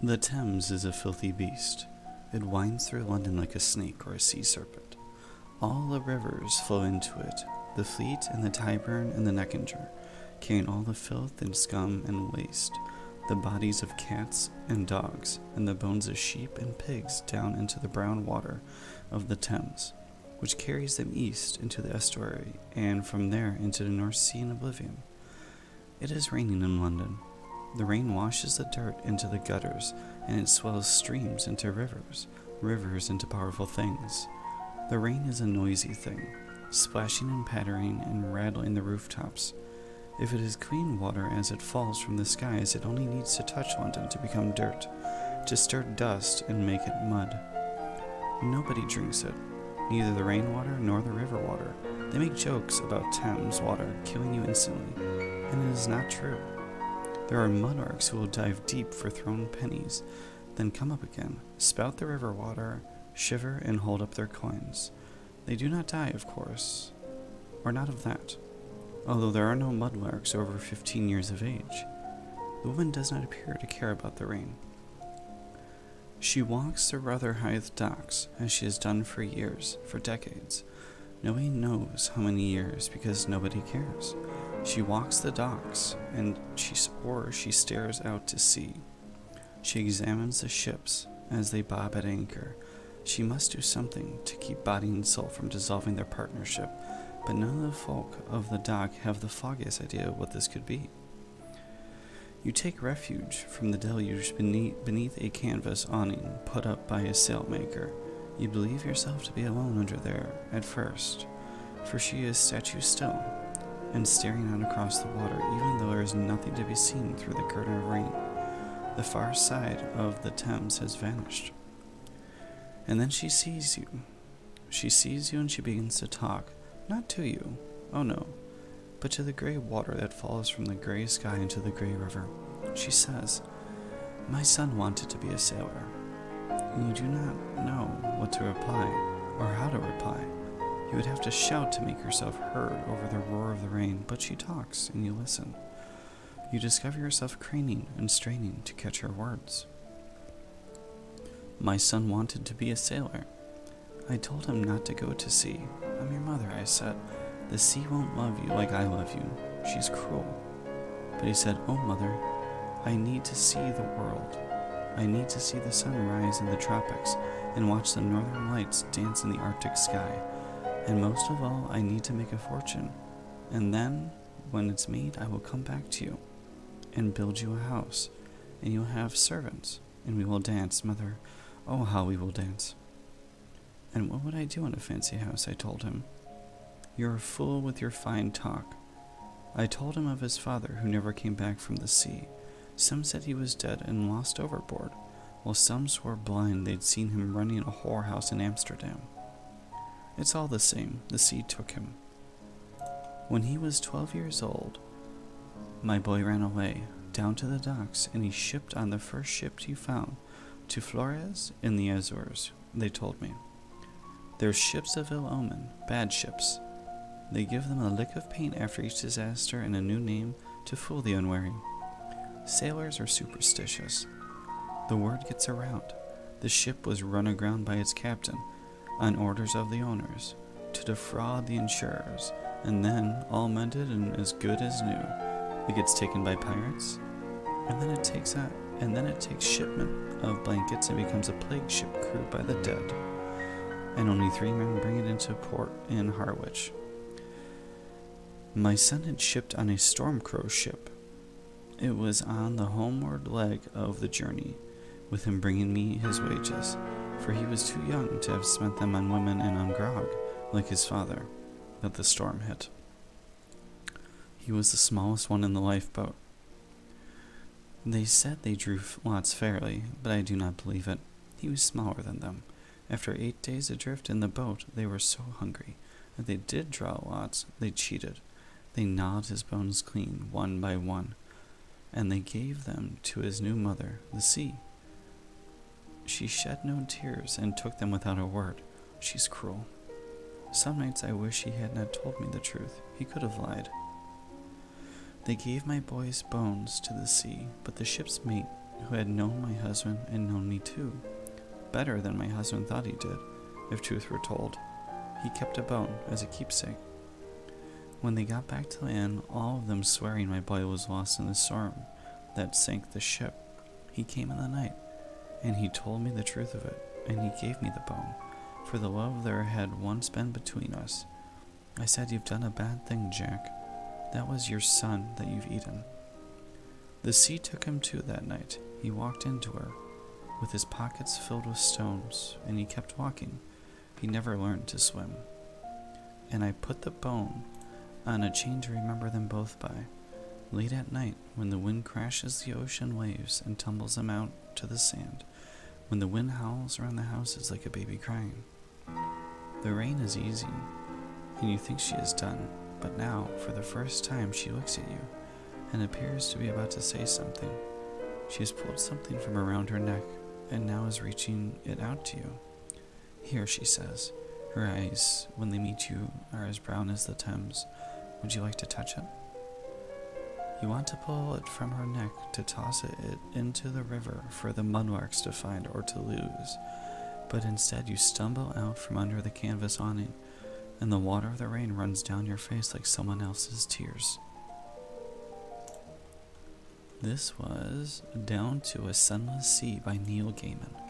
The Thames is a filthy beast. It winds through London like a snake or a sea serpent. All the rivers flow into it, the Fleet and the Tyburn and the Neckinger, carrying all the filth and scum and waste, the bodies of cats and dogs, and the bones of sheep and pigs down into the brown water of the Thames, which carries them east into the estuary, and from there into the North Sea in oblivion. It is raining in London. The rain washes the dirt into the gutters, and it swells streams into rivers, rivers into powerful things. The rain is a noisy thing, splashing and pattering and rattling the rooftops. If it is clean water as it falls from the skies, it only needs to touch London to become dirt, to stir dust and make it mud. Nobody drinks it, neither the rainwater nor the river water. They make jokes about Thames water killing you instantly, and it is not true. There are monarchs who will dive deep for thrown pennies, then come up again, spout the river water, shiver, and hold up their coins. They do not die, of course, or not of that, although there are no mudlarks over 15 years of age. The woman does not appear to care about the rain. She walks the Rotherhithe docks, as she has done for years, for decades. Nobody knows how many years, because nobody cares. She walks the docks, and she stares out to sea. She examines the ships as they bob at anchor. She must do something to keep body and soul from dissolving their partnership, but none of the folk of the dock have the foggiest idea what this could be. You take refuge from the deluge beneath a canvas awning put up by a sailmaker. You believe yourself to be alone under there at first, for she is statue still, and staring out across the water, even though there is nothing to be seen through the curtain of rain. The far side of the Thames has vanished. And then she sees you. She sees you and she begins to talk, not to you, oh no, but to the gray water that falls from the gray sky into the gray river. She says, "My son wanted to be a sailor." And you do not know what to reply, or how to reply. You would have to shout to make yourself heard over the roar of the rain, but she talks, and you listen. You discover yourself craning and straining to catch her words. "My son wanted to be a sailor. I told him not to go to sea. I'm your mother," I said. "The sea won't love you like I love you. She's cruel." But he said, "Oh, mother, I need to see the world. I need to see the sun rise in the tropics and watch the northern lights dance in the Arctic sky. And most of all, I need to make a fortune. And then, when it's made, I will come back to you and build you a house, and you'll have servants, and we will dance, mother. Oh, how we will dance." "And what would I do in a fancy house?" I told him. "You're a fool with your fine talk." I told him of his father who never came back from the sea. Some said he was dead and lost overboard, while some swore blind they'd seen him running a whorehouse in Amsterdam. It's all the same, the sea took him. When he was 12 years old, my boy ran away, down to the docks, and he shipped on the first ship he found, to Flores in the Azores, they told me. They're ships of ill omen, bad ships. They give them a lick of paint after each disaster and a new name to fool the unwary. Sailors are superstitious. The word gets around. The ship was run aground by its captain, on orders of the owners, to defraud the insurers, and then, all mended and as good as new, it gets taken by pirates, and then it takes shipment of blankets and becomes a plague ship crewed by the dead, and only 3 men bring it into port in Harwich. My son had shipped on a Stormcrow ship. It was on the homeward leg of the journey, with him bringing me his wages, for he was too young to have spent them on women and on grog, like his father, that the storm hit. He was the smallest one in the lifeboat. They said they drew lots fairly, but I do not believe it. He was smaller than them. After 8 days adrift in the boat, they were so hungry. If they did draw lots, they cheated. They gnawed his bones clean, one by one, and they gave them to his new mother, the sea. She shed no tears and took them without a word. She's cruel. Some nights I wish he had not told me the truth. He could have lied. They gave my boy's bones to the sea, but the ship's mate who had known my husband and known me too, better than my husband thought he did, if truth were told. He kept a bone as a keepsake. When they got back to land, all of them swearing my boy was lost in the storm that sank the ship, he came in the night, and he told me the truth of it, and he gave me the bone, for the love there had once been between us. I said, "You've done a bad thing, Jack. That was your son that you've eaten." The sea took him too that night. He walked into her, with his pockets filled with stones, and he kept walking. He never learned to swim. And I put the bone on a chain to remember them both by. Late at night, when the wind crashes the ocean waves and tumbles them out to the sand, when the wind howls around the houses like a baby crying. The rain is easing, and you think she is done, but now, for the first time, she looks at you, and appears to be about to say something. She has pulled something from around her neck, and now is reaching it out to you. "Here," she says. Her eyes, when they meet you, are as brown as the Thames. "Would you like to touch it?" You want to pull it from her neck, to toss it into the river for the mudlarks to find or to lose. But instead you stumble out from under the canvas awning, and the water of the rain runs down your face like someone else's tears. This was Down to a Sunless Sea by Neil Gaiman.